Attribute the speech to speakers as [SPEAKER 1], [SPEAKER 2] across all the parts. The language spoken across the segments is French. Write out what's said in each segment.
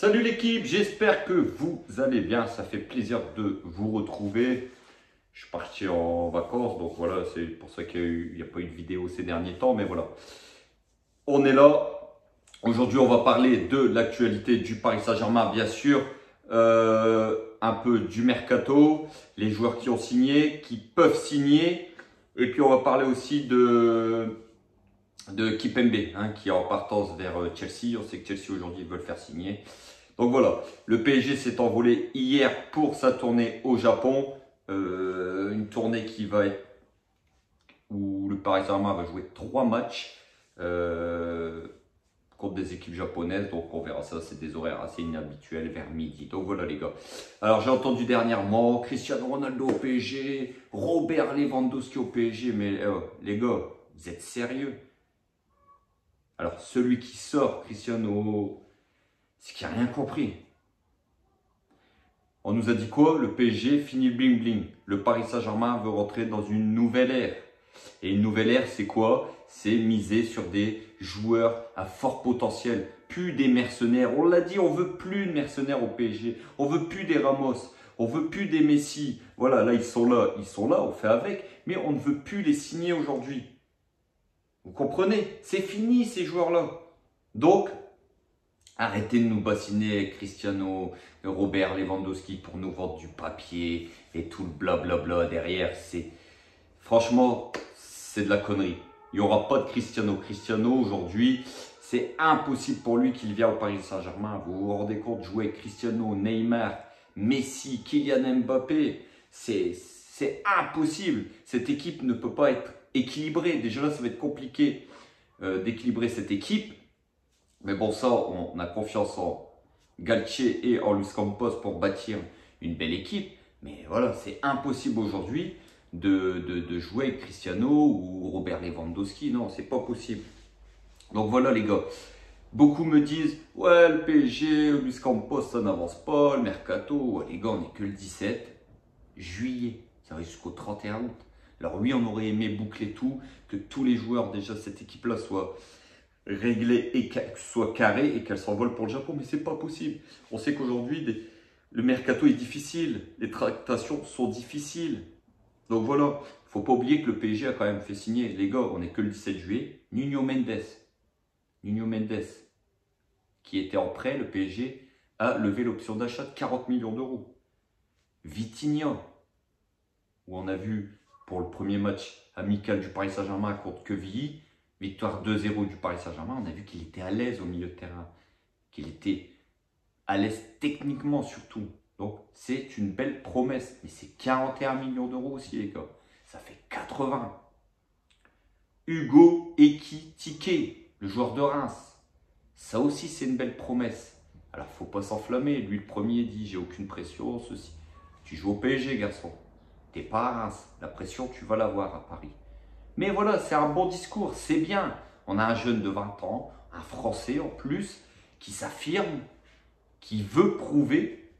[SPEAKER 1] Salut l'équipe, j'espère que vous allez bien, ça fait plaisir de vous retrouver. Je suis parti en vacances, donc voilà, c'est pour ça qu'il n'y a pas eu de vidéo ces derniers temps, mais voilà. On est là, aujourd'hui on va parler de l'actualité du Paris Saint-Germain, bien sûr, un peu du mercato, les joueurs qui ont signé, qui peuvent signer, et puis on va parler aussi de Kipembe, qui est en partance vers Chelsea. On sait que Chelsea aujourd'hui veut le faire signer. Donc voilà, le PSG s'est envolé hier pour sa tournée au Japon. Une tournée qui va être où le Paris Saint-Germain va jouer 3 matchs contre des équipes japonaises. Donc on verra ça, c'est des horaires assez inhabituels vers midi. Donc voilà les gars. Alors j'ai entendu dernièrement Cristiano Ronaldo au PSG, Robert Lewandowski au PSG. Mais les gars, vous êtes sérieux? Alors celui qui sort Cristiano, c'est qu'il n'a rien compris. On nous a dit quoi? Le PSG finit le bling bling. Le Paris Saint-Germain veut rentrer dans une nouvelle ère. Et une nouvelle ère, c'est quoi? C'est miser sur des joueurs à fort potentiel. Plus des mercenaires. On l'a dit, on veut plus de mercenaires au PSG. On veut plus des Ramos. On veut plus des Messi. Voilà, là, ils sont là, on fait avec. Mais on ne veut plus les signer aujourd'hui. Vous comprenez? C'est fini ces joueurs-là. Donc, arrêtez de nous bassiner Cristiano, Robert Lewandowski pour nous vendre du papier et tout le blablabla derrière. Franchement, c'est de la connerie. Il n'y aura pas de Cristiano. Cristiano, aujourd'hui, c'est impossible pour lui qu'il vienne au Paris Saint-Germain. Vous vous rendez compte, jouer avec Cristiano, Neymar, Messi, Kylian Mbappé, c'est impossible. Cette équipe ne peut pas être équilibrée. Déjà là, ça va être compliqué d'équilibrer cette équipe. Mais bon, ça, on a confiance en Galtier et en Luis Campos pour bâtir une belle équipe. Mais voilà, c'est impossible aujourd'hui de jouer avec Cristiano ou Robert Lewandowski. Non, c'est pas possible. Donc voilà les gars. Beaucoup me disent, ouais, le PSG, Luis Campos, ça n'avance pas, le mercato. Ouais, les gars, on n'est que le 17 juillet. Ça va jusqu'au 31 août. Alors oui, on aurait aimé boucler tout, que tous les joueurs déjà de cette équipe-là soient réglée et qu'elle soit carrée et qu'elle s'envole pour le Japon, mais c'est pas possible. On sait qu'aujourd'hui, le mercato est difficile, les tractations sont difficiles. Donc voilà, il faut pas oublier que le PSG a quand même fait signer, les gars, on n'est que le 17 juillet, Nuno Mendes, qui était en prêt, le PSG a levé l'option d'achat de 40 millions d'euros. Vitinha, où on a vu pour le premier match amical du Paris Saint-Germain contre Quevilly, victoire 2-0 du Paris Saint-Germain, on a vu qu'il était à l'aise au milieu de terrain, qu'il était à l'aise techniquement surtout. Donc c'est une belle promesse, mais c'est 41 millions d'euros aussi les gars, ça fait 80. Hugo Ekitike, le joueur de Reims, ça aussi c'est une belle promesse. Alors faut pas s'enflammer, lui le premier dit j'ai aucune pression, ceci. Tu joues au PSG garçon, t'es pas à Reims, la pression tu vas l'avoir à Paris. Mais voilà, c'est un bon discours, c'est bien. On a un jeune de 20 ans, un Français en plus, qui s'affirme, qui veut prouver.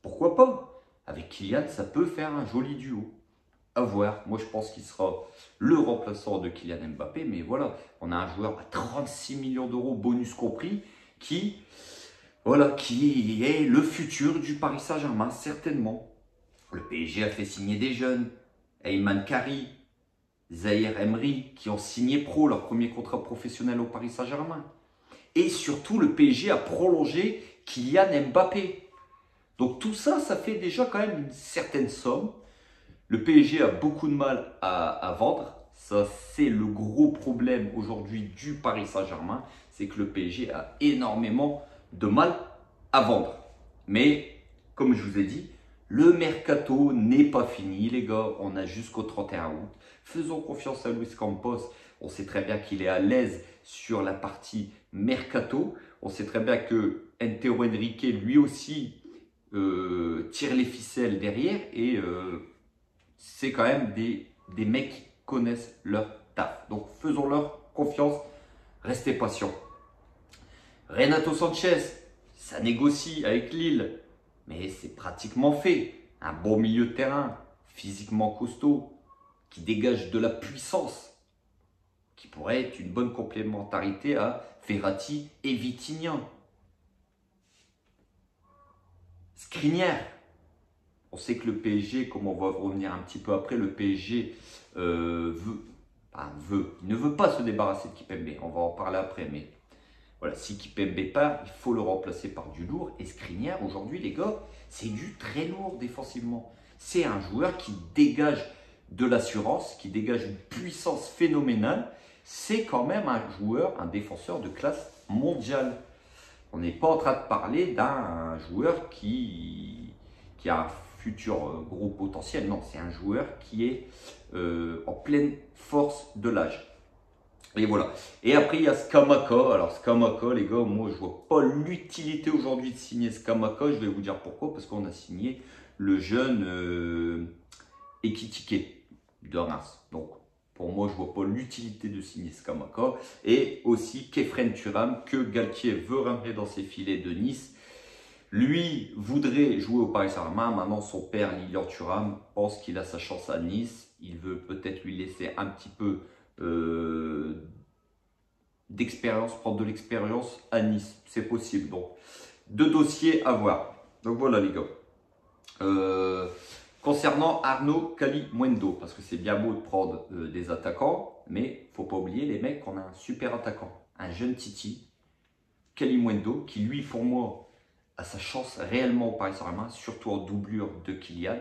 [SPEAKER 1] Pourquoi pas? Avec Kylian, ça peut faire un joli duo. À voir. Moi, je pense qu'il sera le remplaçant de Kylian Mbappé. Mais voilà, on a un joueur à 36 millions d'euros, bonus compris, qui est le futur du Paris Saint-Germain, certainement. Le PSG a fait signer des jeunes. Ayman Kari, Zahir Emery, qui ont signé pro leur premier contrat professionnel au Paris Saint-Germain. Et surtout, le PSG a prolongé Kylian Mbappé. Donc tout ça, ça fait déjà quand même une certaine somme. Le PSG a beaucoup de mal à vendre. Ça, c'est le gros problème aujourd'hui du Paris Saint-Germain. C'est que le PSG a énormément de mal à vendre. Mais, comme je vous ai dit, le mercato n'est pas fini, les gars. On a jusqu'au 31 août. Faisons confiance à Luis Campos. On sait très bien qu'il est à l'aise sur la partie mercato. On sait très bien que Antero Henrique, lui aussi, tire les ficelles derrière. Et c'est quand même des mecs qui connaissent leur taf. Donc, faisons-leur confiance. Restez patients. Renato Sanchez, ça négocie avec Lille. Mais c'est pratiquement fait. Un bon milieu de terrain, physiquement costaud, qui dégage de la puissance, qui pourrait être une bonne complémentarité à Verratti et Vitinha. Skriniar. On sait que le PSG, comme on va revenir un petit peu après, le PSG il ne veut pas se débarrasser de Kimpembe. On va en parler après, mais voilà, si Kimpembe part, il faut le remplacer par du lourd. Et Skriniar, aujourd'hui, les gars, c'est du très lourd défensivement. C'est un joueur qui dégage de l'assurance, qui dégage une puissance phénoménale. C'est quand même un joueur, un défenseur de classe mondiale. On n'est pas en train de parler d'un joueur qui a un futur gros potentiel. Non, c'est un joueur qui est en pleine force de l'âge. Et voilà. Et après, il y a Scamacca. Alors, Scamacca, les gars, moi, je ne vois pas l'utilité aujourd'hui de signer Scamacca. Je vais vous dire pourquoi. Parce qu'on a signé le jeune Ekitike de Reims. Donc, pour moi, je ne vois pas l'utilité de signer Scamacca. Et aussi Khéphren Thuram, que Galtier veut ramener dans ses filets de Nice. Lui voudrait jouer au Paris Saint-Germain. Maintenant, son père, Lilian Thuram, pense qu'il a sa chance à Nice. Il veut peut-être lui laisser un petit peu d'expérience, prendre de l'expérience à Nice. C'est possible. Donc, deux dossiers à voir. Donc, voilà, les gars. Concernant Arnaud Kalimuendo, parce que c'est bien beau de prendre des attaquants, mais il ne faut pas oublier, les mecs, qu'on a un super attaquant. Un jeune Titi, Kalimuendo, qui lui, pour moi, a sa chance réellement au Paris Saint-Germain, surtout en doublure de Kylian.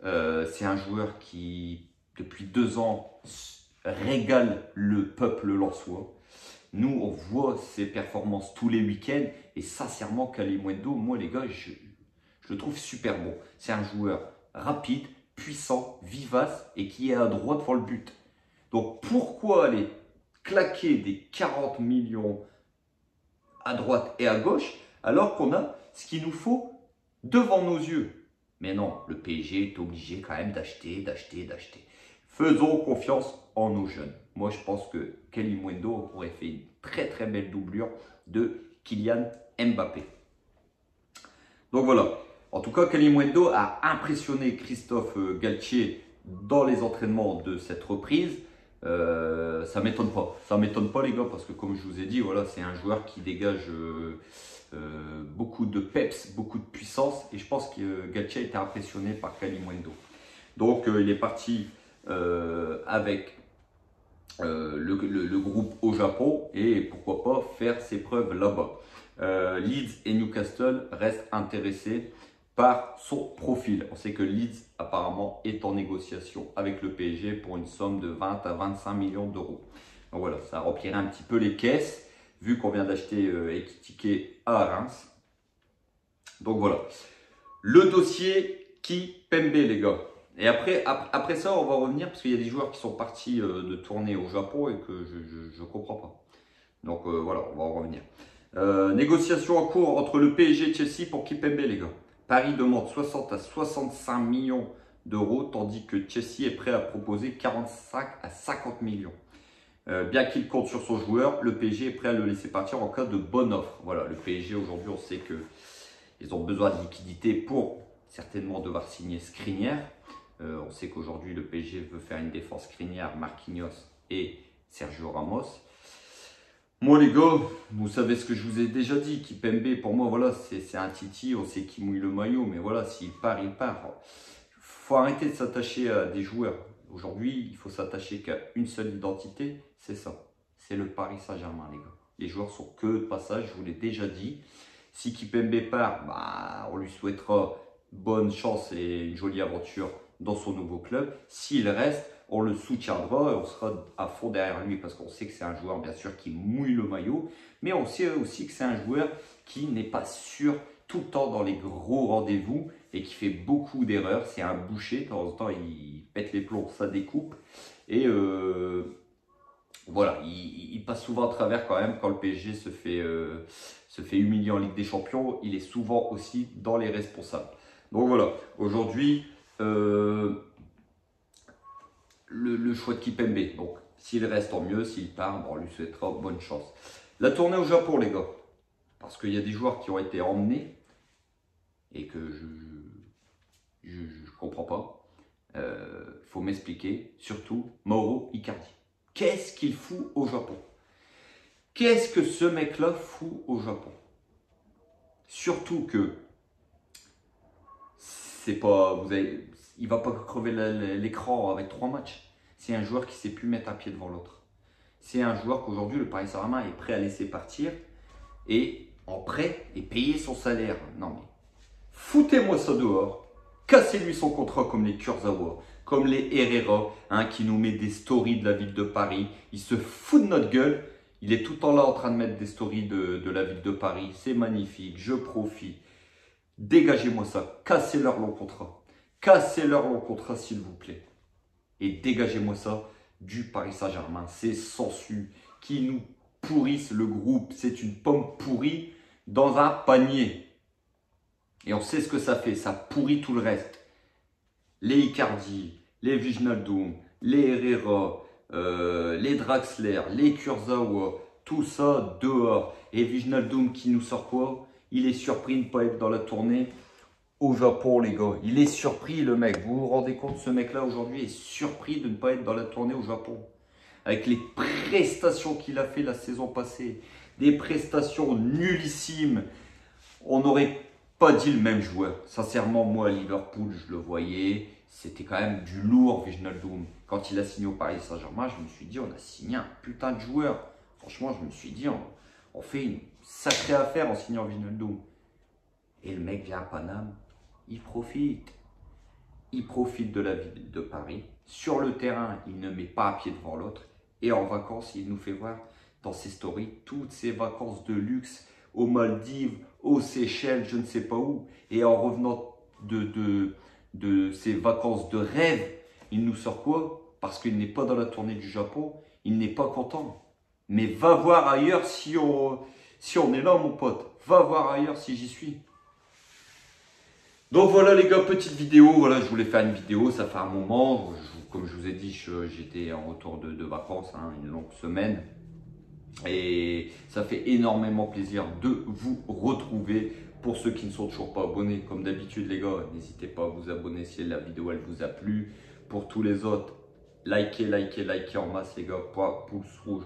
[SPEAKER 1] C'est un joueur qui, depuis 2 ans, régale le peuple lensois. Nous, on voit ses performances tous les week-ends. Et sincèrement, Kalimuendo, moi, les gars, je le trouve super bon. C'est un joueur rapide, puissant, vivace et qui est à droite devant le but. Donc, pourquoi aller claquer des 40 millions à droite et à gauche alors qu'on a ce qu'il nous faut devant nos yeux? Mais non, le PSG est obligé quand même d'acheter. Faisons confiance en nos jeunes. Moi, je pense que Kalimuendo aurait fait une très très belle doublure de Kylian Mbappé. Donc voilà. En tout cas, Kalimuendo a impressionné Christophe Galtier dans les entraînements de cette reprise. Ça ne m'étonne pas. Ça ne m'étonne pas, les gars, parce que comme je vous ai dit, voilà, c'est un joueur qui dégage beaucoup de peps, beaucoup de puissance. Et je pense que Galtier a été impressionné par Kalimuendo. Donc, il est parti avec le groupe au Japon et pourquoi pas faire ses preuves là-bas. Leeds et Newcastle restent intéressés par son profil. On sait que Leeds apparemment est en négociation avec le PSG pour une somme de 20 à 25 millions d'euros. Donc voilà, ça remplirait un petit peu les caisses vu qu'on vient d'acheter Ekitike à Reims. Donc voilà, le dossier Kimpembe, les gars. Et après ça, on va revenir parce qu'il y a des joueurs qui sont partis de tournée au Japon et que je ne comprends pas. Donc voilà, on va en revenir. Négociation en cours entre le PSG et Chelsea pour Kimpembe, les gars. Paris demande 60 à 65 millions d'euros, tandis que Chelsea est prêt à proposer 45 à 50 millions. Bien qu'il compte sur son joueur, le PSG est prêt à le laisser partir en cas de bonne offre. Voilà, le PSG aujourd'hui, on sait qu'ils ont besoin de liquidité pour certainement devoir signer Skriniar. On sait qu'aujourd'hui, le PSG veut faire une défense Skriniar, Marquinhos et Sergio Ramos. Moi, les gars, vous savez ce que je vous ai déjà dit. Kimpembe, pour moi, voilà, c'est un Titi. On sait qui mouille le maillot. Mais voilà, s'il part, il part. Il faut arrêter de s'attacher à des joueurs. Aujourd'hui, il faut s'attacher qu'à une seule identité. C'est ça. C'est le Paris Saint-Germain, les gars. Les joueurs sont que de passage. Je vous l'ai déjà dit. Si Kimpembe part, bah, on lui souhaitera bonne chance et une jolie aventure dans son nouveau club. S'il reste, on le soutiendra et on sera à fond derrière lui parce qu'on sait que c'est un joueur bien sûr qui mouille le maillot, mais on sait aussi que c'est un joueur qui n'est pas sûr tout le temps dans les gros rendez-vous et qui fait beaucoup d'erreurs. C'est un boucher, de temps en temps il pète les plombs, ça découpe et voilà, il passe souvent à travers quand même quand le PSG se fait humilier en Ligue des Champions. Il est souvent aussi dans les responsables. Donc voilà, aujourd'hui le choix de Kimpembe. Donc, s'il reste, tant mieux. S'il part, bon, on lui souhaitera bonne chance. La tournée au Japon, les gars. Parce qu'il y a des joueurs qui ont été emmenés et que je ne comprends pas. Faut m'expliquer. Surtout, Mauro Icardi. Qu'est-ce qu'il fout au Japon? Qu'est-ce que ce mec-là fout au Japon? Surtout que il va pas crever l'écran avec 3 matchs. C'est un joueur qui sait plus mettre un pied devant l'autre. C'est un joueur qu'aujourd'hui, le Paris Saint-Germain est prêt à laisser partir et en prêt et payer son salaire. Non mais, foutez-moi ça dehors. Cassez-lui son contrat comme les Kurzawa, comme les Herrera, qui nous met des stories de la ville de Paris. Il se fout de notre gueule. Il est tout le temps là en train de mettre des stories de la ville de Paris. C'est magnifique, je profite. Dégagez-moi ça. Cassez-leur long contrat. Cassez-leur long contrat, s'il vous plaît. Et dégagez-moi ça du Paris Saint-Germain. C'est Sansu qui nous pourrissent le groupe. C'est une pomme pourrie dans un panier. Et on sait ce que ça fait. Ça pourrit tout le reste. Les Icardi, les Wijnaldum, les Herrera, les Draxler, les Kurzawa, tout ça dehors. Et Wijnaldum qui nous sort quoi? Il est surpris de ne pas être dans la tournée au Japon, les gars. Il est surpris, le mec. Vous vous rendez compte, ce mec-là, aujourd'hui, est surpris de ne pas être dans la tournée au Japon. Avec les prestations qu'il a fait la saison passée. Des prestations nullissimes. On n'aurait pas dit le même joueur. Sincèrement, moi, à Liverpool, je le voyais. C'était quand même du lourd, Wijnaldum. Quand il a signé au Paris Saint-Germain, je me suis dit, on a signé un putain de joueur. Franchement, je me suis dit, on fait une sacrée affaire en signant Wijnaldum. Et le mec vient à Paname. Il profite. Il profite de la ville de Paris. Sur le terrain, il ne met pas un pied devant l'autre. Et en vacances, il nous fait voir dans ses stories toutes ses vacances de luxe aux Maldives, aux Seychelles, je ne sais pas où. Et en revenant de ses vacances de rêve, il nous sort quoi? Parce qu'il n'est pas dans la tournée du Japon, il n'est pas content. Mais va voir ailleurs si on est là, mon pote. Va voir ailleurs si j'y suis. Donc voilà les gars, petite vidéo. Voilà, je voulais faire une vidéo, ça fait un moment. Comme je vous ai dit, j'étais en retour de vacances, une longue semaine. Et ça fait énormément plaisir de vous retrouver. Pour ceux qui ne sont toujours pas abonnés, comme d'habitude les gars, n'hésitez pas à vous abonner si la vidéo elle vous a plu. Pour tous les autres, likez en masse les gars. Pouce rouge,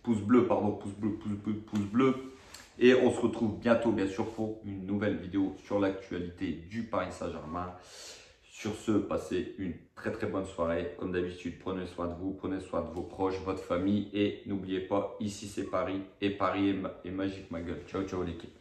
[SPEAKER 1] pouce bleu, pardon, pouce bleu. Et on se retrouve bientôt bien sûr pour une nouvelle vidéo sur l'actualité du Paris Saint-Germain. Sur ce, passez une très bonne soirée. Comme d'habitude, prenez soin de vous, prenez soin de vos proches, votre famille. Et n'oubliez pas, ici c'est Paris. Et Paris est magique ma gueule. Ciao l'équipe.